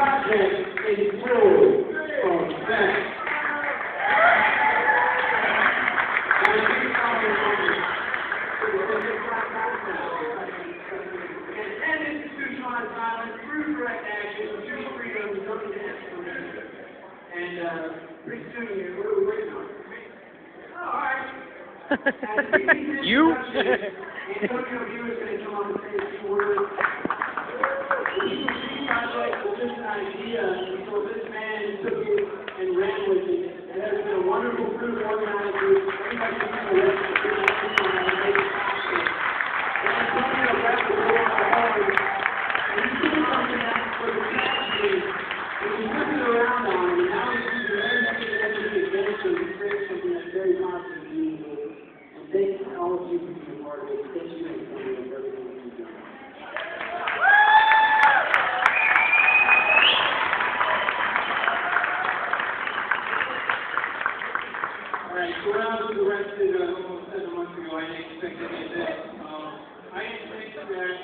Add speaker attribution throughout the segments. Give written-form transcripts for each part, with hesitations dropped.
Speaker 1: project is full of facts. And institutionalized violence through direct action, use freedom, don't discriminate. And pretty soon here, what are we waiting on? Oh, all right.
Speaker 2: You?
Speaker 1: Antonio View is going to come on and say a few words. The project was just an idea, and so this man took it and ran with it. It has been a wonderful group of organizers. Everybody should be arrested. And Antonio grabbed the door on the horn, and he did something that was a tragedy. And he took it around on him, and now he's using everything against him to create something that's very positive and meaningful. And thank all of you for being a part of it. Thank you, Antonio, for everything you've done.
Speaker 3: Alright, so when I was arrested almost 7 months ago, I didn't expect any of this. I didn't think that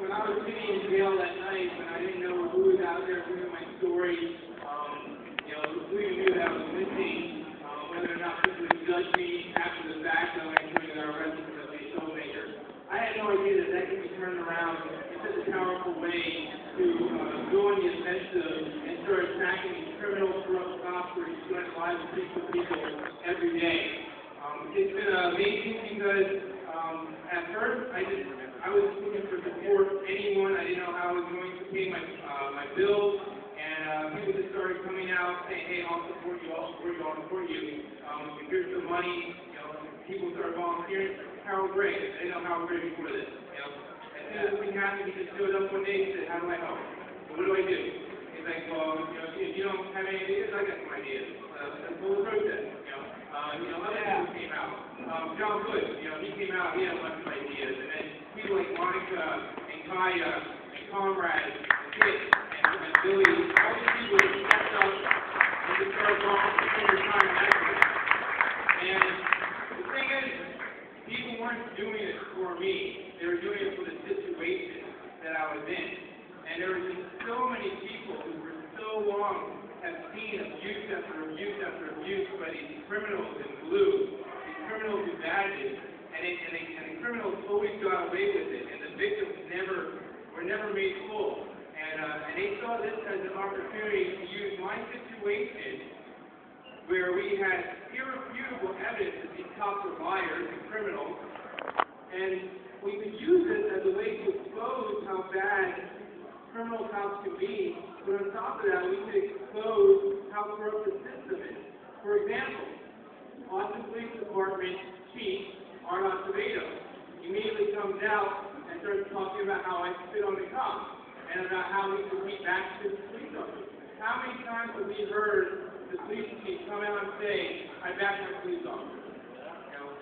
Speaker 3: when I was sitting in jail that night, when I didn't know who was out there hearing my story, who knew that I was missing, whether or not people would judge me after the fact of entering that I arrested as a troublemaker. I had no idea that that could be turned around in such a powerful way to go on the offensive and start attacking these criminal, corrupt cops who are destroying the lives of peaceful people every day. It's been amazing because at first I was looking for support anyone. I didn't know how I was going to pay my bills, and people just started coming out saying, "Hey, I'll support you, I'll support you, I'll support you." Here's some money. People started volunteering. Harold Gray, I didn't know Harold Gray before this. As soon as something happened, he just showed up one day and said, "How do I help? Well, what do I do?" He's like, "Well, if you don't have any ideas, I got some ideas. Let's hold a protest." Other people came out. John Hood, he came out, he had a bunch of ideas. And then people like Monica and Kaya and Comrade and Kit and Billy, all these people just stepped up and just started volunteering their time and effort. And the thing is, people weren't doing it for me. They were doing it for the situation that I was in. And there were just so many people who for so long have seen abuse after abuse after abuse by these criminals in blue, these criminals with badges, and the criminals always got away with it, and the victims were never made whole. And they saw this as an opportunity to use my situation, where we had irrefutable evidence that these cops were liars and criminals, and we could use this as a way to expose how bad criminal cops can be, but on top of that, we could expose how corrupt the system is. For example, Austin Police Department Chief Arnold Acevedo immediately comes out and starts talking about how I spit on the cops and about how we should be back to the police officers. How many times have we heard the police chief come out and say, "I back my police officers"?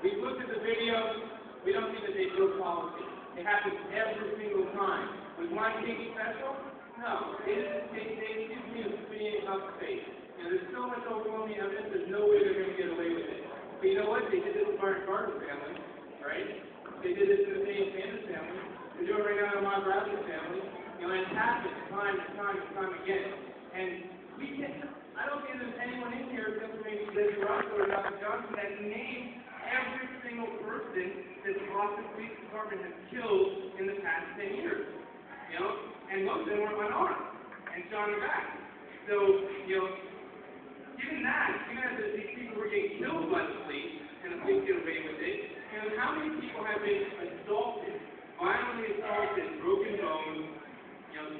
Speaker 3: We've looked at the videos, we don't see that they build policy. It happens every single time. Was my case special? No. They accused me of spitting in Huck's face. There's so much overwhelming evidence, there's no way they're going to get away with it. But you know what? They did this to Byron Carter's family, right? They did this to the Daniel Sanders family. They're doing it right now to my Bradley's family. And it's happened time and time and time again. And I don't think there's anyone in here except for maybe Debbie Russell or Dr. Johnson that can name every single person that the Boston Police Department has killed in the past 10 years. And most of them were unarmed and shot in the back. So, given that these people were getting killed by the police, and the police get away with it, how many people have been assaulted, violently assaulted, broken bones,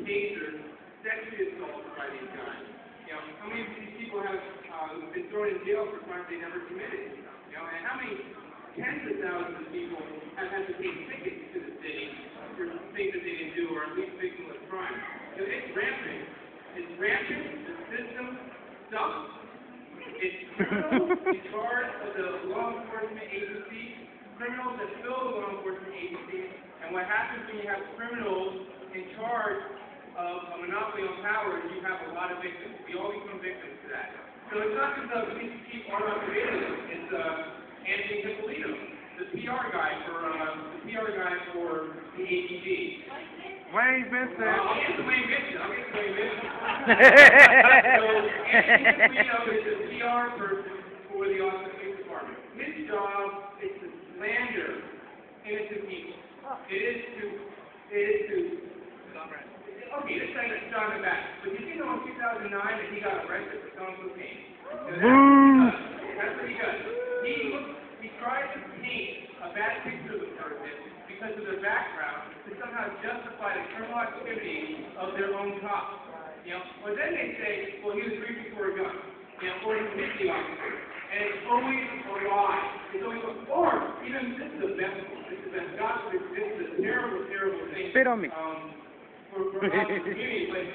Speaker 3: tasered, sexually assaulted by these guys? How many of these people have been thrown in jail for crimes they never committed? And how many tens of thousands of people have had to pay tickets to the city for things that they didn't do, or at least victimless crime? It's rampant. It's rampant. The system sucks. It's criminals in charge of the law enforcement agencies, criminals that fill the law enforcement agencies, and what happens when you have criminals in charge of a monopoly on power is you have a lot of victims. We all become victims to that. So it's not just the police chief Arnold Acevedo, it's Anthony Hippolito, the PR guy for the APG.
Speaker 2: Wayne Vincent.
Speaker 3: I'll get to Wayne Vincent. Anthony Guido is the PR person for the Austin Police Department. His job is to slander innocent people. Okay, this guy got shot in the back. But did you know in 2009 that he got arrested for selling cocaine? That's what he does. He tries to paint a bad picture of the person because of their background to somehow justify the criminal activity of their own cops. Or then they say, well, he was reaching for a gun, or he hit the officer. And it's always a lie. It's always or even this is the best one. This is the God, this is a terrible, terrible thing.
Speaker 2: Spit on me.
Speaker 3: For our community, but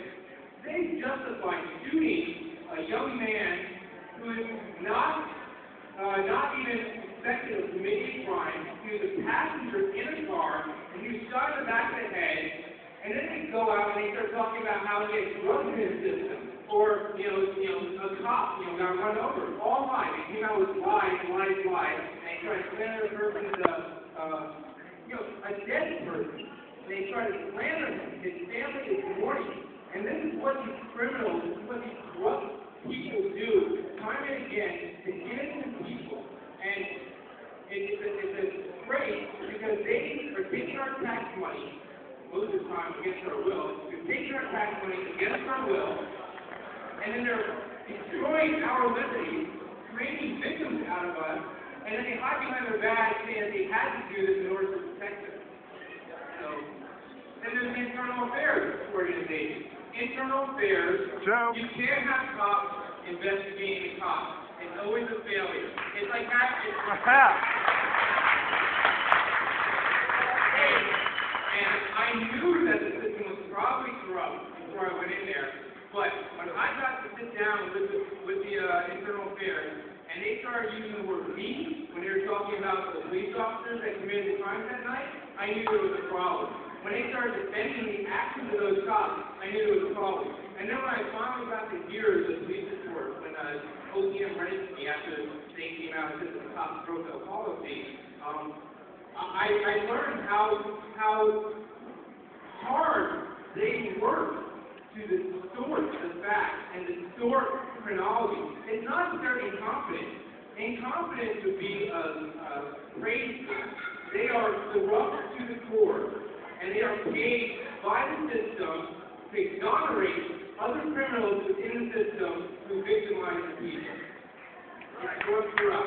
Speaker 3: they justify shooting a young man who is not even suspected of committing a crime. He was a passenger in a car, and he was shot in the back of the head. And then they go out and they start talking about how he had drugs in his system, or a cop got run over. All lies. They came out with lies, and they tried to slander the person's a dead person. They try to slander him. His family is mourning. And this is what these criminals, this is what these corrupt people do time and again to innocent people. And it's a disgrace because they are taking our tax money, most of the time against our will, they're taking our tax money against our will, and then they're destroying our liberty, creating victims out of us, and then they hide behind their badge saying that they had to do this in order to protect us. So, then there's the Internal Affairs Organization. Internal Affairs, you can't have cops investigating a cop. It's always a failure. It's like that. And I knew that the system was probably corrupt before I went in there. But when I got to sit down with the Internal Affairs, and they started using the word "we" when they were talking about the police officers that committed the crimes that night, I knew there was a problem. When they started defending the actions of those cops, I knew there was a problem. And then when I finally got to hear the police report, when OPM read it to me after they came out and said that the cops broke the policy, I learned how hard they work to distort the facts and distort chronology. It's not that they're incompetent. Incompetence would be crazy. They are corrupt to the core, and they are paid by the system to exonerate other criminals within the system who victimize the people. It's corrupt throughout.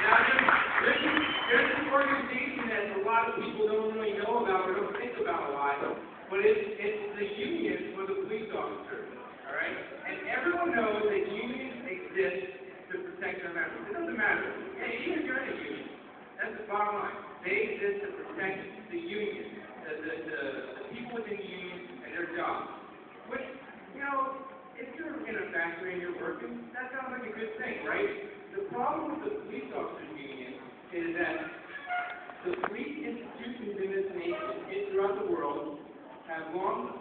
Speaker 3: Now, there's an organization that a lot of people don't really know about or don't think about a lot, but it's the union for the police officers, all right? And everyone knows that unions exist to protect their members. It doesn't matter. Hey, even if you're in a union, that's the bottom line. They exist to protect the union, the people within the union and their jobs. Which, if you're in a factory and you're working, that sounds like a good thing, right? The problem with the police officers union is that the police institutions in this nation and throughout the world have long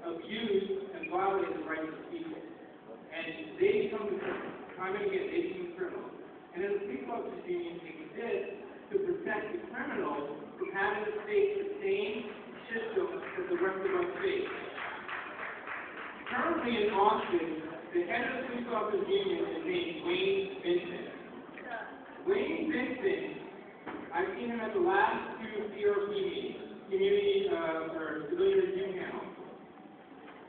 Speaker 3: abused and violated the rights of people. And they become the criminals. Time and again, they become criminals. And then the police officers union exists to protect the criminals from having to face the same system that the rest of us face. Currently in Austin, the head of the police officers union is named Wayne Vincent. Wayne Vincent, I've seen him at the last two CRP meetings, community or civilian review panels.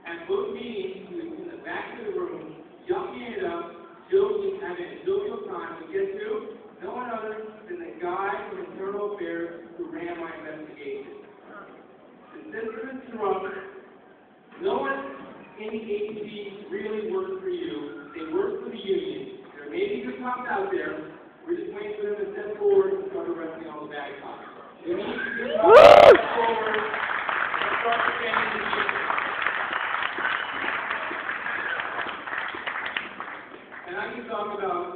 Speaker 3: At both meetings, he was in the back of the room, yucking it up, joking, having a jovial time. And guess who? No one other than the guy from Internal Affairs who ran my investigation. The system is corrupt. No one in the agency really works for you. They work for the union. There may be good cops out there. We're just waiting for them to step forward and start arresting all the bad cops. We need to get forward and start defending the union. And I can talk about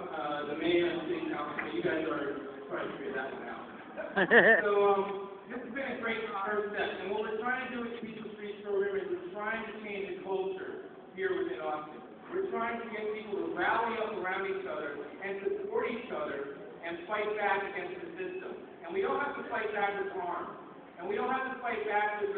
Speaker 3: the mayor and city council, but you guys are trying to figure that one out. So this has been a great first step. And what we're trying to do with the Peaceful Streets program is we're trying to change the culture here within Austin. We're trying to get people to rally up around each other and support each other and fight back against the system. And we don't have to fight back with arms. And we don't have to fight back with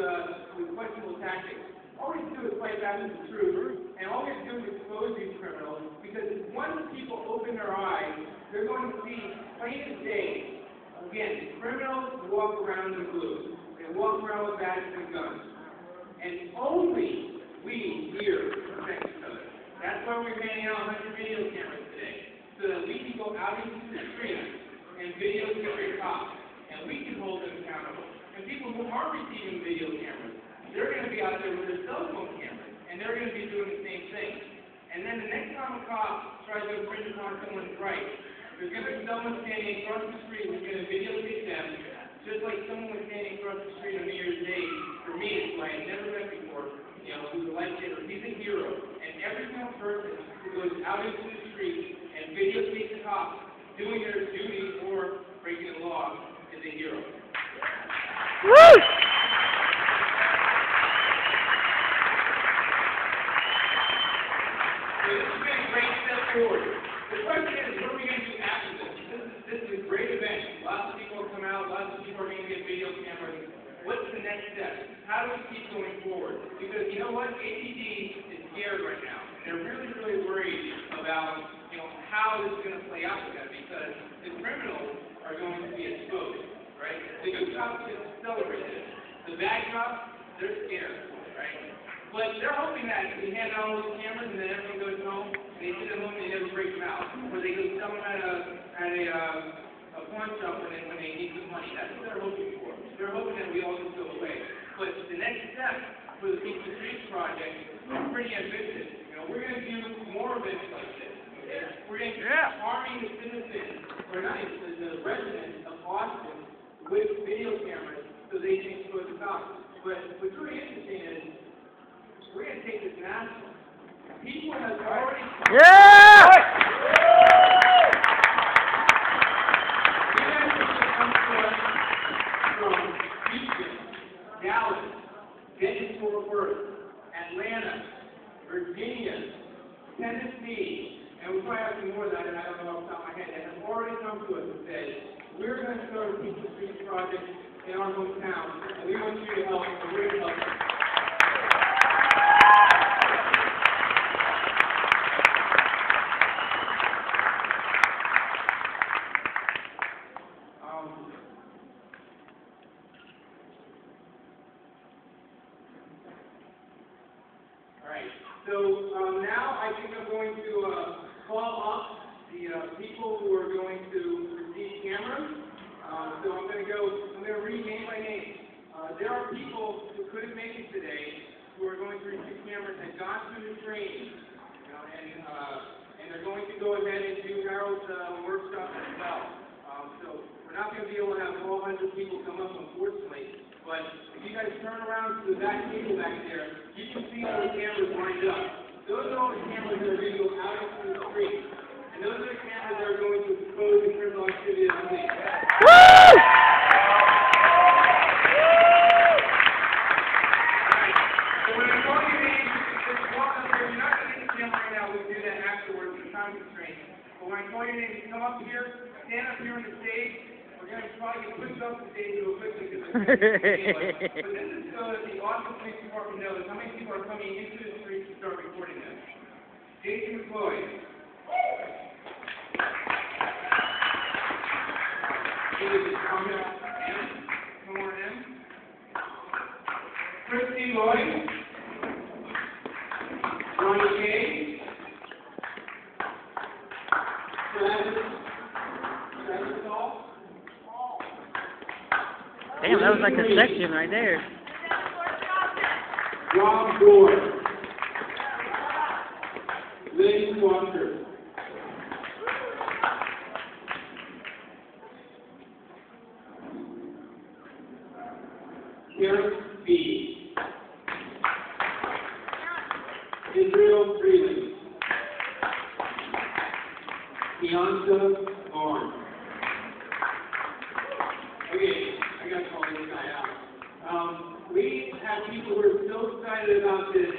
Speaker 3: questionable tactics. all we have to do is fight back with the truth, and all we have to do is expose these criminals, because once people open their eyes, they're going to see plain as day. Again, criminals walk around in blue. They walk around with badges and guns. And only we here protect each other. That's why we're handing out 100 video cameras today, so that we can go out into the street and videotape cops, and we can hold them accountable. And people who aren't receiving video cameras, they're going to be out there with their cell phone cameras, and they're going to be doing the same thing. And then the next time a cop tries to infringe upon someone's rights, there's going to be someone standing across the street who's going to videotape them, just like someone was standing across the street on New Year's Day for me, who I had never met before, you know, who's a lifesaver. He's a hero. And every single person who goes out into the street and videotapes the cops doing their duty or breaking the law is a hero.
Speaker 2: Woo!
Speaker 3: So this has been a great step forward. The question is, what are we going to do after this? This is a great event. Lots of people will come out. Lots of people are going to get video cameras. What's the next step? How do we keep going forward? Because you know what? ATD is scared right now. They're really, really worried about, you know, how this is going to play out for them, because the criminals are going to be exposed, right? The good cops get celebrated. The bad cops, they're scared, right? But they're hoping that we hand out all those cameras and then everyone goes home and they sit at home and they never break them out. Or they go sell them at a pawn shop when they need some money. That's what they're hoping for. They're hoping that we all just go away. But the next step for the Peaceful Streets Project is pretty ambitious. You know, we're going to do more events like this. Okay? We're going to keep arming the citizens, or not even the residents of Austin, with video cameras so they can expose the cops. But what's really interesting is we're going to take this national. People have already...
Speaker 2: Yeah!
Speaker 3: You guys have come to us from Houston, Dallas, Denton-Fort Worth, Atlanta, Virginia, Tennessee, and we probably have some more that I don't know off the top of my head that have already come to us and said, we're going to start a Peaceful Streets Project in our hometown, and we want you to help, and we're going to help. So now I think I'm going to call up the people who are going to receive cameras. So I'm going to read name by name. There are people who couldn't make it today who are going to receive cameras and gone through the training, you know, and they're going to go ahead and do Harold's workshop as well. So we're not going to be able to have 1,200 people come up, unfortunately. But if you guys turn around to the back table back there, you can see all the cameras lined up. Those are all the cameras that are going to go out into the street. And those are the cameras that are going to expose the criminal activity of the police.
Speaker 2: Woo!
Speaker 3: Alright, so when I call your name, just walk up here. You're not going to get the camera right now. We'll do that afterwards for time constraints. But when I call your name, you come up here, stand up here on the stage. We're going to probably get pushed off the stage real quickly because it's going to be But this is so that the Austin Police Department knows how many people are coming into the streets to start recording them. Jason McCloy. Christy Lloyd. Ronnie Kay. Travis Hall.
Speaker 2: Damn, that was like a section right there.
Speaker 3: Rob Gore. Lynn Walker. Eric B. Israel Freeland. Bianca Vaughn. Okay, I got to call this guy out. We have people who are so excited about this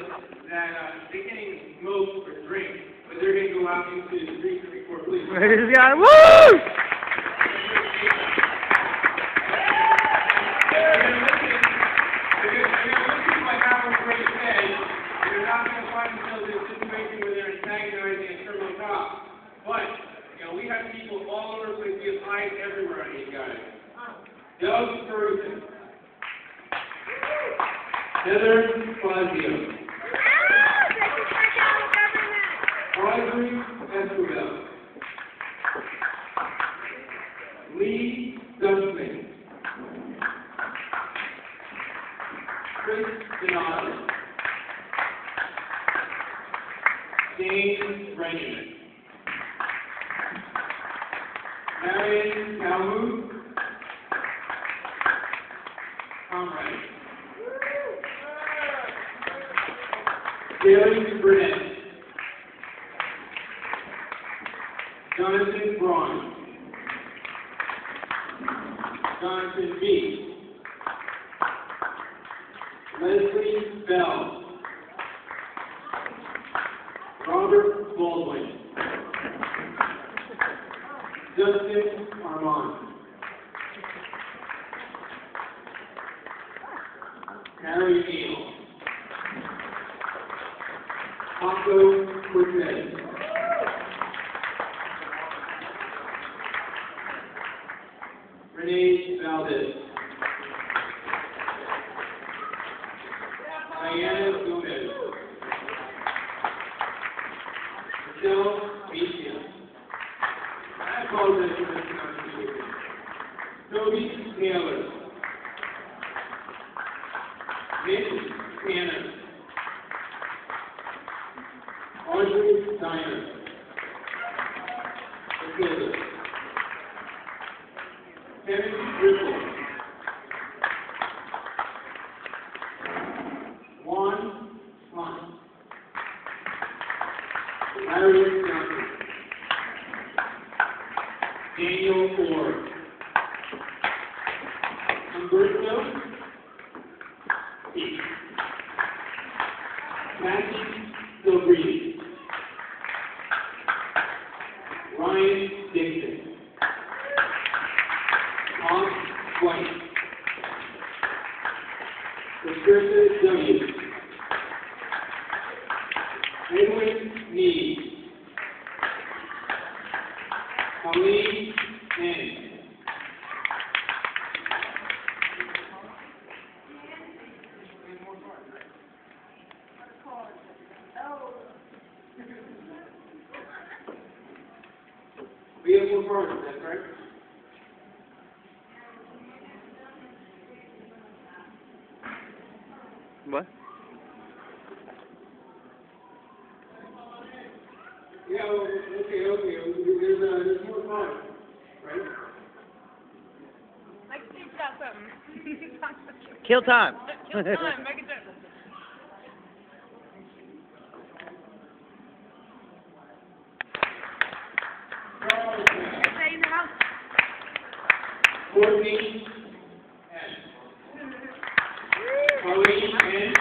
Speaker 3: that they can't even smoke or drink, but they're going to go out into the streets and record police.
Speaker 2: This guy, woo!
Speaker 3: They're going to listen to what Howard Gray said Heather Fazio. Audrey Esquivel. Lee Dunstan. Chris Donato. James Renniman. Marion Calhoun. Comrade. Gary Burnett. Jonathan Braun. Jonathan B. Leslie Bell. Robert Baldwin. Justin Armand. Harry Neal. Paco Cortez. Renee Valdez. Diana Gomez. Michelle Mejia. I apologize for mispronunciation. Toby Taylor. Mitch Tanner. Audrey Diner. Matilda. Kevin Ripple. Juan Hunt. Larry Johnson. Daniel Ford. Humberto P. Matthew Silvery. Ryan Dixon. Tom White. Patricia W. Edwin Meade. Colleen N. We have more cards, is that correct?
Speaker 2: What?
Speaker 3: Yeah, well, okay. There's more cards, right?
Speaker 4: Like Steve's got something.
Speaker 2: Kill time.
Speaker 4: Kill time, make it different. Say now.
Speaker 3: Courtney N. Colleen N.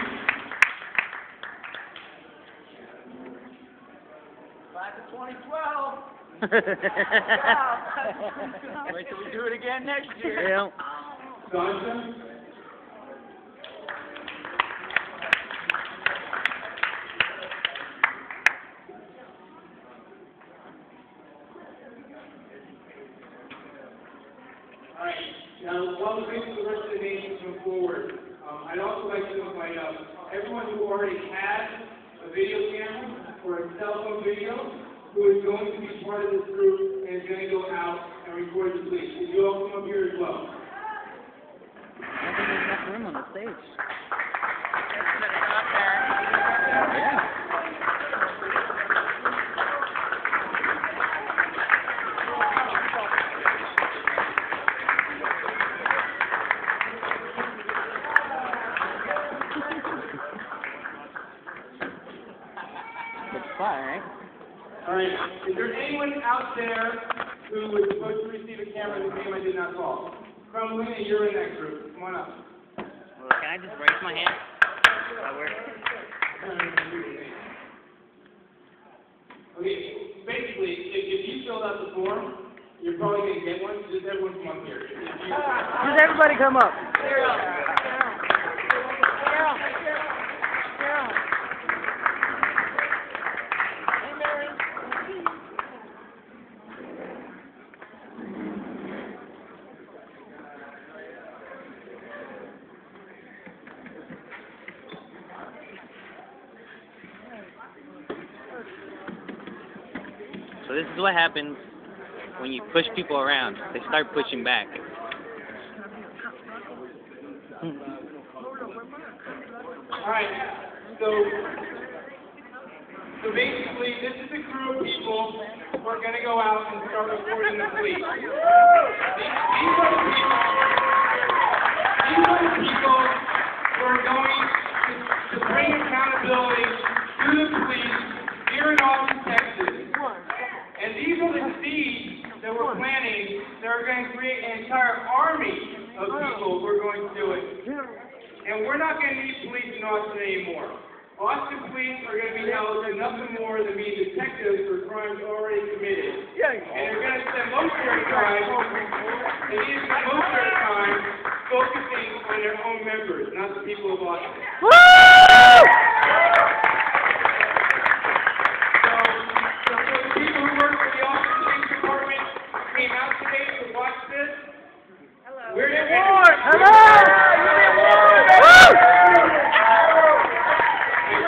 Speaker 4: 2012. Wait till we do it again next year.
Speaker 2: Yeah.
Speaker 3: Sasha. All right. Now, while we wait for the rest of the names to move forward, I'd also like to invite everyone who already has a video camera or a cell phone video who is going to be part of this group and is going to go out and record the police. Could you all come up here as well?
Speaker 2: I don't think there's enough room on the stage. Yeah. It's fun, right?
Speaker 3: All right. Is there anyone out there who was supposed to receive a camera whose name I did not call? Crumbling, you're in that group. Come on up.
Speaker 2: Well, can I just raise my hand? Does that work?
Speaker 3: Okay, basically, if you filled out the form, you're probably going to get one. Just everyone come up here.
Speaker 2: Just everybody come up. So this is what happens when you push people around. They start pushing back.
Speaker 3: Alright, so basically, this is a crew of people who are going to go out and start reporting the police. These are the people who are going to bring accountability to the police here in Austin, Texas. And these are the seeds that we're planting that are going to create an entire army of people who are going to do it. And we're not going to need police in Austin anymore. Austin police are going to be held to nothing more than being detectives for crimes already committed. And they're going to spend most of their time, focusing on their own members, not the people of Austin. So the people who work for the Austin Police Department came out today to watch this. Hello. We're in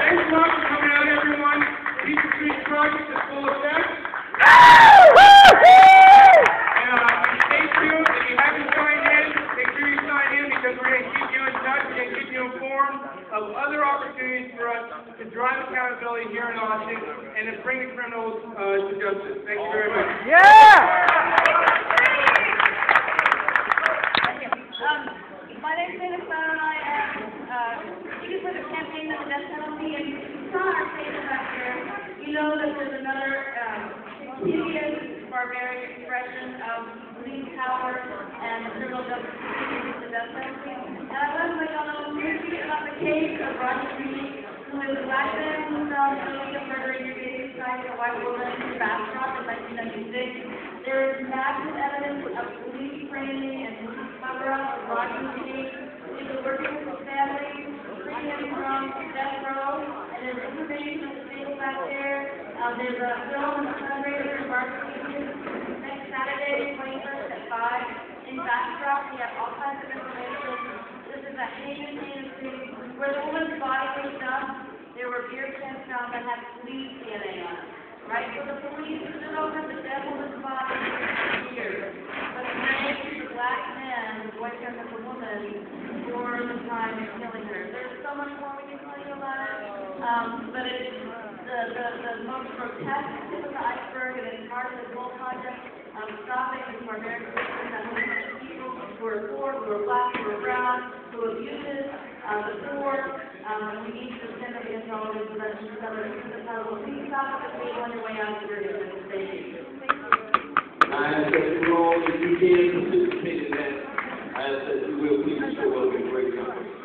Speaker 3: Thanks a lot for coming out, everyone. Peace Street Project is full effect. And stay tuned. If you haven't signed in, make sure you sign in because we're going to keep you in touch. We're going to keep you informed of other opportunities for us to drive accountability here in Austin and to bring the criminals to justice. Thank you very much.
Speaker 4: My name is Dana Stone, and I am speaking for the campaign of the death penalty. And you saw our statement back there. You know that there's another hideous, barbaric expression of police power and criminal justice system, the death penalty. And I want to let y'all know about the case of Rodney Reed, who is a black man who found guilty of murdering your baby beside a white woman in a bathroom in 1996. There is massive evidence of police training and police cover-up of Rodney Reed. He was working with his family, freeing him from death row, and there's information at the table back there. There's a film and a fundraiser in Barcelona next Saturday, 21st at 5 in Bastrop. We have all kinds of information. This is a heinous thing where the woman's body was dumped. There were beer cans found that had police DNA on it. Right? So the police stood over the dead woman's body for years. But the man, the black man, the boyfriend of the woman, for the time of killing her. There's so much more we can tell you about it. But it's the most grotesque tip of the iceberg, and it's part of the whole project of stopping this barbaric system that holds people who are poor, who are black, who are brown, who abuses the poor. We need to stand up against all of this prevention so that we can please stop at the table on your way out of your business. Thank you.
Speaker 1: I ask that you all, if you can participate in that, I ask that you will please show up in great numbers.